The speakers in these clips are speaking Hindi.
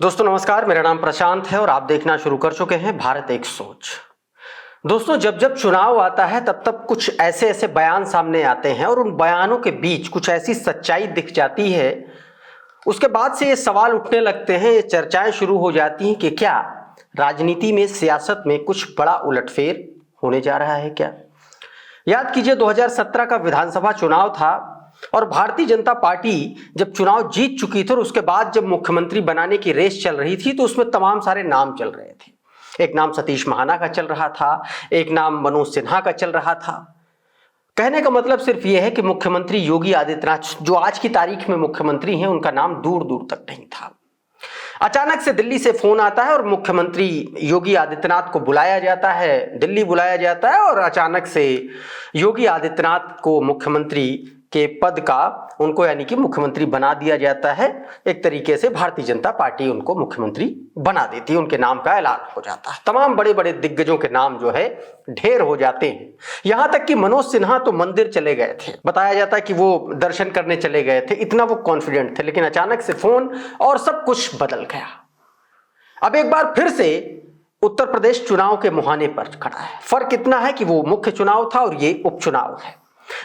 दोस्तों नमस्कार, मेरा नाम प्रशांत है और आप देखना शुरू कर चुके हैं भारत एक सोच। दोस्तों जब जब चुनाव आता है तब तब कुछ ऐसे ऐसे बयान सामने आते हैं और उन बयानों के बीच कुछ ऐसी सच्चाई दिख जाती है। उसके बाद से ये सवाल उठने लगते हैं, ये चर्चाएं शुरू हो जाती हैं कि क्या राजनीति में, सियासत में कुछ बड़ा उलटफेर होने जा रहा है क्या। याद कीजिए 2017 का विधानसभा चुनाव था और भारतीय जनता पार्टी जब चुनाव जीत चुकी थी और उसके बाद जब मुख्यमंत्री बनाने की रेस चल रही थी तो उसमें तमाम सारे नाम चल रहे थे। एक नाम सतीश महाना का चल रहा था, एक नाम मनोज सिन्हा का चल रहा था। कहने का मतलब सिर्फ यह है कि मुख्यमंत्री योगी आदित्यनाथ जो आज की तारीख में मुख्यमंत्री हैं उनका नाम दूर दूर तक नहीं था। अचानक से दिल्ली से फोन आता है और मुख्यमंत्री योगी आदित्यनाथ को बुलाया जाता है, दिल्ली बुलाया जाता है और अचानक से योगी आदित्यनाथ को मुख्यमंत्री के पद का उनको यानी कि मुख्यमंत्री बना दिया जाता है। एक तरीके से भारतीय जनता पार्टी उनको मुख्यमंत्री बना देती है, उनके नाम का ऐलान हो जाता है। तमाम बड़े बड़े दिग्गजों के नाम जो है ढेर हो जाते हैं। यहां तक कि मनोज सिन्हा तो मंदिर चले गए थे, बताया जाता है कि वो दर्शन करने चले गए थे, इतना वो कॉन्फिडेंट थे। लेकिन अचानक से फोन और सब कुछ बदल गया। अब एक बार फिर से उत्तर प्रदेश चुनाव के मुहाने पर खड़ा है। फर्क इतना है कि वो मुख्य चुनाव था और ये उपचुनाव है।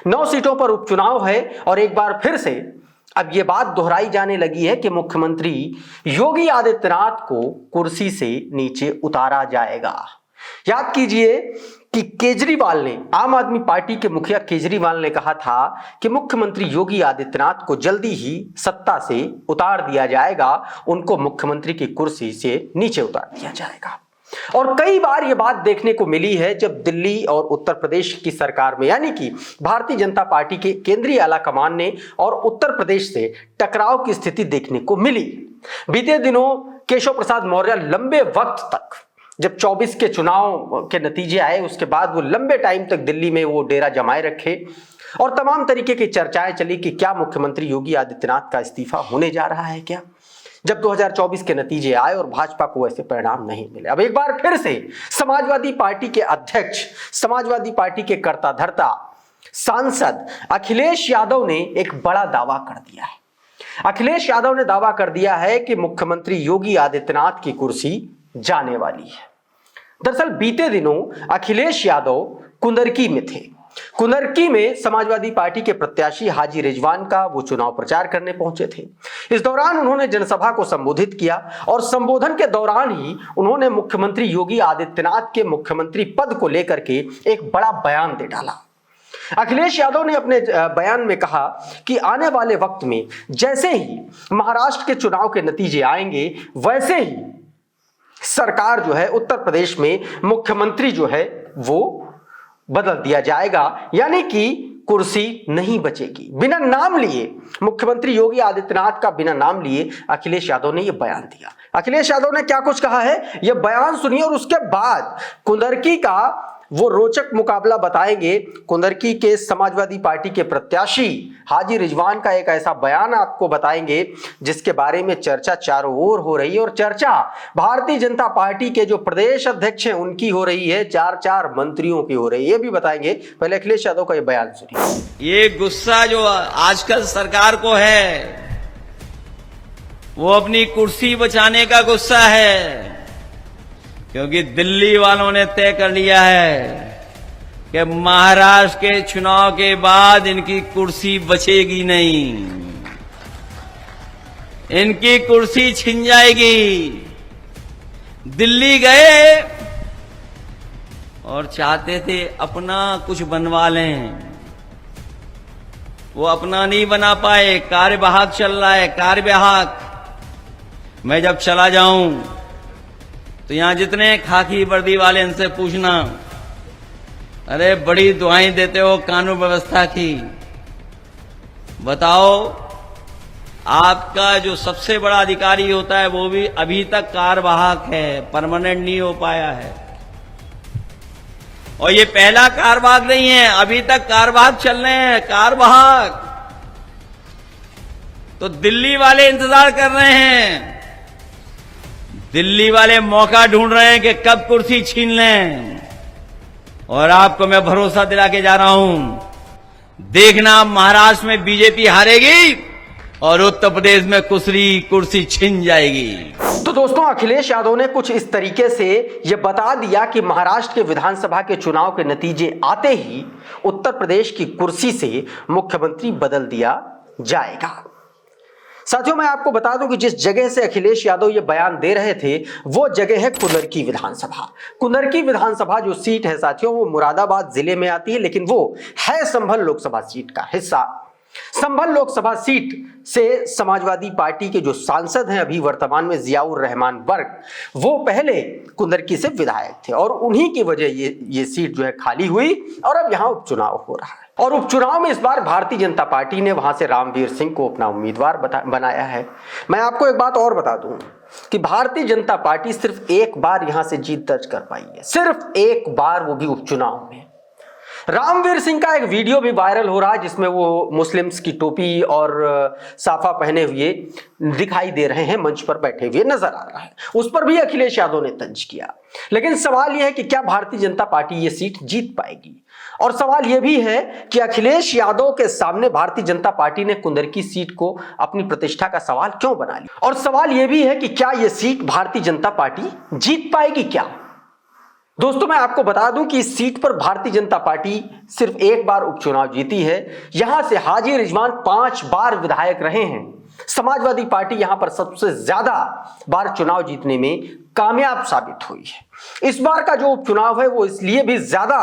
9 सीटों पर उपचुनाव है और एक बार फिर से अब ये बात दोहराई जाने लगी है कि मुख्यमंत्री योगी आदित्यनाथ को कुर्सी से नीचे उतारा जाएगा। याद कीजिए कि केजरीवाल ने, आम आदमी पार्टी के मुखिया केजरीवाल ने कहा था कि मुख्यमंत्री योगी आदित्यनाथ को जल्दी ही सत्ता से उतार दिया जाएगा, उनको मुख्यमंत्री की कुर्सी से नीचे उतार दिया जाएगा। और कई बार यह बात देखने को मिली है जब दिल्ली और उत्तर प्रदेश की सरकार में यानी कि भारतीय जनता पार्टी के केंद्रीय आला कमान ने और उत्तर प्रदेश से टकराव की स्थिति देखने को मिली। बीते दिनों केशव प्रसाद मौर्य लंबे वक्त तक, जब 24 के चुनाव के नतीजे आए उसके बाद वो लंबे टाइम तक दिल्ली में वो डेरा जमाए रखे और तमाम तरीके की चर्चाएं चली कि क्या मुख्यमंत्री योगी आदित्यनाथ का इस्तीफा होने जा रहा है क्या। जब 2024 के नतीजे आए और भाजपा को ऐसे परिणाम नहीं मिले, अब एक बार फिर से समाजवादी पार्टी के अध्यक्ष, समाजवादी पार्टी के कर्ता धर्ता सांसद अखिलेश यादव ने एक बड़ा दावा कर दिया है। अखिलेश यादव ने दावा कर दिया है कि मुख्यमंत्री योगी आदित्यनाथ की कुर्सी जाने वाली है। दरअसल बीते दिनों अखिलेश यादव कुंदरकी में थे। कुंदरकी में समाजवादी पार्टी के प्रत्याशी हाजी रिजवान का वो चुनाव प्रचार करने पहुंचे थे। इस दौरान उन्होंने जनसभा को संबोधित किया और संबोधन के दौरान ही उन्होंने मुख्यमंत्री योगी आदित्यनाथ के मुख्यमंत्री पद को लेकर के एक बड़ा बयान दे डाला। अखिलेश यादव ने अपने बयान में कहा कि आने वाले वक्त में जैसे ही महाराष्ट्र के चुनाव के नतीजे आएंगे वैसे ही सरकार जो है उत्तर प्रदेश में मुख्यमंत्री जो है वो बदल दिया जाएगा, यानी कि कुर्सी नहीं बचेगी। बिना नाम लिए मुख्यमंत्री योगी आदित्यनाथ का बिना नाम लिए अखिलेश यादव ने यह बयान दिया। अखिलेश यादव ने क्या कुछ कहा है यह बयान सुनिए और उसके बाद कुंदरकी का वो रोचक मुकाबला बताएंगे। कुंदरकी के समाजवादी पार्टी के प्रत्याशी हाजी रिजवान का एक ऐसा बयान आपको बताएंगे जिसके बारे में चर्चा चारों ओर हो रही है और चर्चा भारतीय जनता पार्टी के जो प्रदेश अध्यक्ष हैं उनकी हो रही है, 4 मंत्रियों की हो रही है, ये भी बताएंगे। पहले अखिलेश यादव का ये बयान सुनिए। ये गुस्सा जो आजकल सरकार को है वो अपनी कुर्सी बचाने का गुस्सा है, क्योंकि दिल्ली वालों ने तय कर लिया है कि महाराष्ट्र के चुनाव के बाद इनकी कुर्सी बचेगी नहीं, इनकी कुर्सी छिन जाएगी। दिल्ली गए और चाहते थे अपना कुछ बनवा लें, वो अपना नहीं बना पाए। कार्यवाहक चल रहा है, कार्यवाहक। मैं जब चला जाऊं तो यहां जितने खाकी वर्दी वाले इनसे पूछना, अरे बड़ी दुआएं देते हो कानून व्यवस्था की, बताओ आपका जो सबसे बड़ा अधिकारी होता है वो भी अभी तक कार्यवाहक है, परमानेंट नहीं हो पाया है। और ये पहला कार्यवाहक नहीं है, अभी तक कार्यवाहक चल रहे हैं, कार्यवाहक। तो दिल्ली वाले इंतजार कर रहे हैं, दिल्ली वाले मौका ढूंढ रहे हैं कि कब कुर्सी छीन लें। और आपको मैं भरोसा दिला के जा रहा हूं, देखना महाराष्ट्र में बीजेपी हारेगी और उत्तर प्रदेश में कुर्सी छिन जाएगी। तो दोस्तों, अखिलेश यादव ने कुछ इस तरीके से यह बता दिया कि महाराष्ट्र के विधानसभा के चुनाव के नतीजे आते ही उत्तर प्रदेश की कुर्सी से मुख्यमंत्री बदल दिया जाएगा। साथियों, मैं आपको बता दूं कि जिस जगह से अखिलेश यादव ये बयान दे रहे थे वो जगह है कुंदरकी विधानसभा। कुंदरकी विधानसभा जो सीट है साथियों, वो मुरादाबाद जिले में आती है, लेकिन वो है संभल लोकसभा सीट का हिस्सा। संभल लोकसभा सीट से समाजवादी पार्टी के जो सांसद हैं अभी वर्तमान में जियाउर रहमान वर्ग, वो पहले कुंदरकी से विधायक थे और उन्हीं की वजह ये सीट जो है खाली हुई और अब यहां उपचुनाव हो रहा है। और उपचुनाव में इस बार भारतीय जनता पार्टी ने वहां से रामवीर सिंह को अपना उम्मीदवार बनाया है। मैं आपको एक बात और बता दूं कि भारतीय जनता पार्टी सिर्फ एक बार यहां से जीत दर्ज कर पाई है, सिर्फ एक बार, वो भी उपचुनाव में। रामवीर सिंह का एक वीडियो भी वायरल हो रहा है जिसमें वो मुस्लिम्स की टोपी और साफा पहने हुए दिखाई दे रहे हैं, मंच पर बैठे हुए नजर आ रहा है। उस पर भी अखिलेश यादव ने तंज किया। लेकिन सवाल यह है कि क्या भारतीय जनता पार्टी ये सीट जीत पाएगी? और सवाल यह भी है कि अखिलेश यादव के सामने भारतीय जनता पार्टी ने कुंदरकी सीट को अपनी प्रतिष्ठा का सवाल क्यों बना लिया? और सवाल यह भी है कि क्या यह सीट भारतीय जनता पार्टी जीत पाएगी क्या? दोस्तों, मैं आपको बता दूं कि इस सीट पर भारतीय जनता पार्टी सिर्फ एक बार उपचुनाव जीती है। यहां से हाजी रिजवान 5 बार विधायक रहे हैं। समाजवादी पार्टी यहां पर सबसे ज्यादा बार चुनाव जीतने में कामयाब साबित हुई है। इस बार का जो उपचुनाव है वो इसलिए भी ज्यादा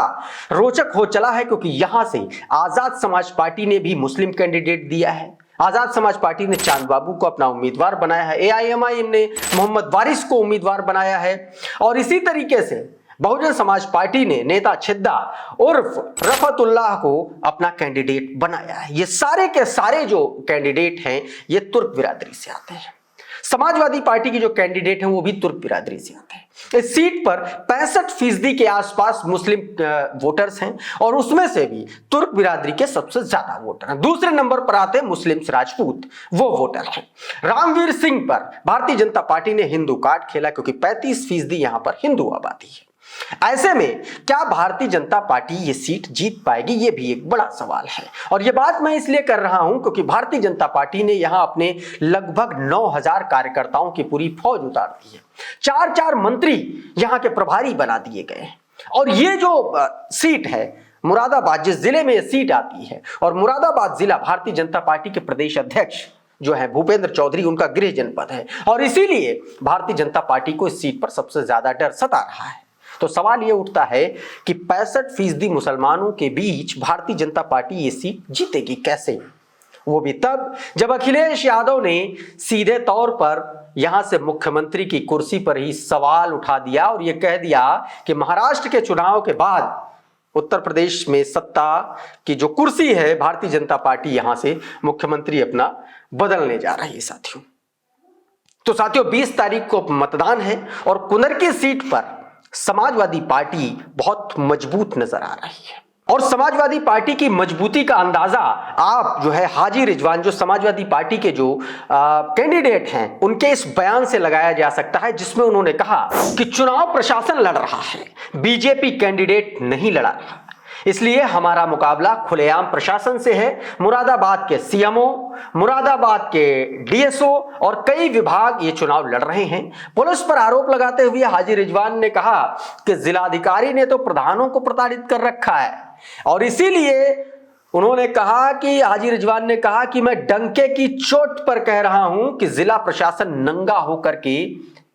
रोचक हो चला है क्योंकि यहां से आजाद समाज पार्टी ने भी मुस्लिम कैंडिडेट दिया है। आजाद समाज पार्टी ने चांद बाबू को अपना उम्मीदवार बनाया है। एआईएमआईएम ने मोहम्मद वारिस को उम्मीदवार बनाया है और इसी तरीके से बहुजन समाज पार्टी ने नेता छिद्दा उर्फ रफतुल्लाह को अपना कैंडिडेट बनाया है। ये सारे के सारे जो कैंडिडेट हैं ये तुर्क बिरादरी से आते हैं। समाजवादी पार्टी की जो कैंडिडेट हैं वो भी तुर्क बिरादरी से आते हैं। इस सीट पर 65% के आसपास मुस्लिम वोटर्स हैं और उसमें से भी तुर्क बिरादरी के सबसे ज्यादा वोटर हैं। दूसरे नंबर पर आते हैं मुस्लिम राजपूत, वो वोटर हैं। रामवीर सिंह पर भारतीय जनता पार्टी ने हिंदू कार्ड खेला क्योंकि 35% यहां पर हिंदू आबादी है। ऐसे में क्या भारतीय जनता पार्टी ये सीट जीत पाएगी? ये भी एक बड़ा सवाल है। और ये बात मैं इसलिए कर रहा हूं क्योंकि भारतीय जनता पार्टी ने यहां अपने लगभग 9000 कार्यकर्ताओं की पूरी फौज उतार दी है। 4 मंत्री यहां के प्रभारी बना दिए गए हैं। और ये जो सीट है मुरादाबाद, जिस जिले में ये सीट आती है, और मुरादाबाद जिला भारतीय जनता पार्टी के प्रदेश अध्यक्ष जो है भूपेंद्र चौधरी, उनका गृह जनपद है और इसीलिए भारतीय जनता पार्टी को इस सीट पर सबसे ज्यादा डर सता रहा है। तो सवाल यह उठता है कि 65% मुसलमानों के बीच भारतीय जनता पार्टी ये सीट जीतेगी कैसे? वो भी तब जब अखिलेश यादव ने सीधे तौर पर यहां से मुख्यमंत्री की कुर्सी पर ही सवाल उठा दिया और यह कह दिया कि महाराष्ट्र के चुनाव के बाद उत्तर प्रदेश में सत्ता की जो कुर्सी है भारतीय जनता पार्टी यहां से मुख्यमंत्री अपना बदलने जा रही है। साथियों 20 तारीख को मतदान है और कुंदरकी सीट पर समाजवादी पार्टी बहुत मजबूत नजर आ रही है। और समाजवादी पार्टी की मजबूती का अंदाजा आप जो है हाजी रिजवान, जो समाजवादी पार्टी के जो कैंडिडेट हैं, उनके इस बयान से लगाया जा सकता है जिसमें उन्होंने कहा कि चुनाव प्रशासन लड़ रहा है, बीजेपी कैंडिडेट नहीं लड़ा रहा, इसलिए हमारा मुकाबला खुलेआम प्रशासन से है। मुरादाबाद के सीएमओ, मुरादाबाद के डीएसओ और कई विभाग ये चुनाव लड़ रहे हैं। पुलिस पर आरोप लगाते हुए हाजी रिजवान ने कहा कि जिलाधिकारी ने तो प्रधानों को प्रताड़ित कर रखा है और इसीलिए उन्होंने कहा कि हाजी रिजवान ने कहा कि मैं डंके की चोट पर कह रहा हूं कि जिला प्रशासन नंगा होकर के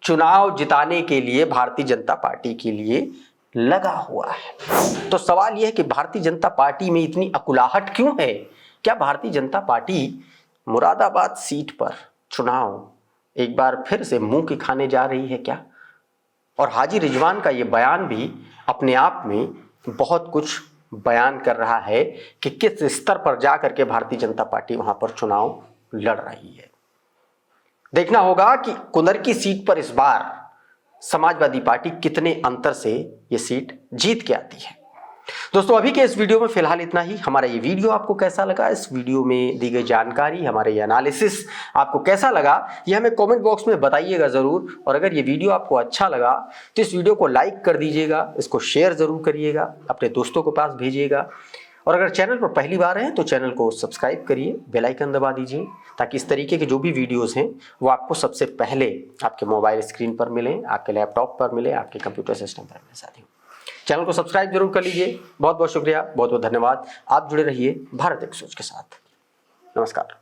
चुनाव जिताने के लिए भारतीय जनता पार्टी के लिए लगा हुआ है। तो सवाल यह है कि भारतीय जनता पार्टी में इतनी अकुलाहट क्यों है? क्या भारतीय जनता पार्टी मुरादाबाद सीट पर चुनाव एक बार फिर से मुंह की खाने जा रही है क्या? और हाजी रिजवान का यह बयान भी अपने आप में बहुत कुछ बयान कर रहा है कि किस स्तर पर जाकर के भारतीय जनता पार्टी वहां पर चुनाव लड़ रही है। देखना होगा कि कुंदरकी सीट पर इस बार समाजवादी पार्टी कितने अंतर से ये सीट जीत के आती है। दोस्तों अभी के इस वीडियो में फिलहाल इतना ही। हमारा ये वीडियो आपको कैसा लगा, इस वीडियो में दी गई जानकारी, हमारे ये एनालिसिस आपको कैसा लगा, ये हमें कमेंट बॉक्स में बताइएगा ज़रूर। और अगर ये वीडियो आपको अच्छा लगा तो इस वीडियो को लाइक कर दीजिएगा, इसको शेयर ज़रूर करिएगा, अपने दोस्तों के पास भेजिएगा और अगर चैनल पर पहली बार हैं तो चैनल को सब्सक्राइब करिए, बेल आइकन दबा दीजिए, ताकि इस तरीके के जो भी वीडियोस हैं वो आपको सबसे पहले आपके मोबाइल स्क्रीन पर मिलें, आपके लैपटॉप पर मिले, आपके कंप्यूटर सिस्टम पर मिले। साथियों, चैनल को सब्सक्राइब जरूर कर लीजिए। बहुत बहुत शुक्रिया, बहुत बहुत धन्यवाद। आप जुड़े रहिए भारत एक सोच के साथ। नमस्कार।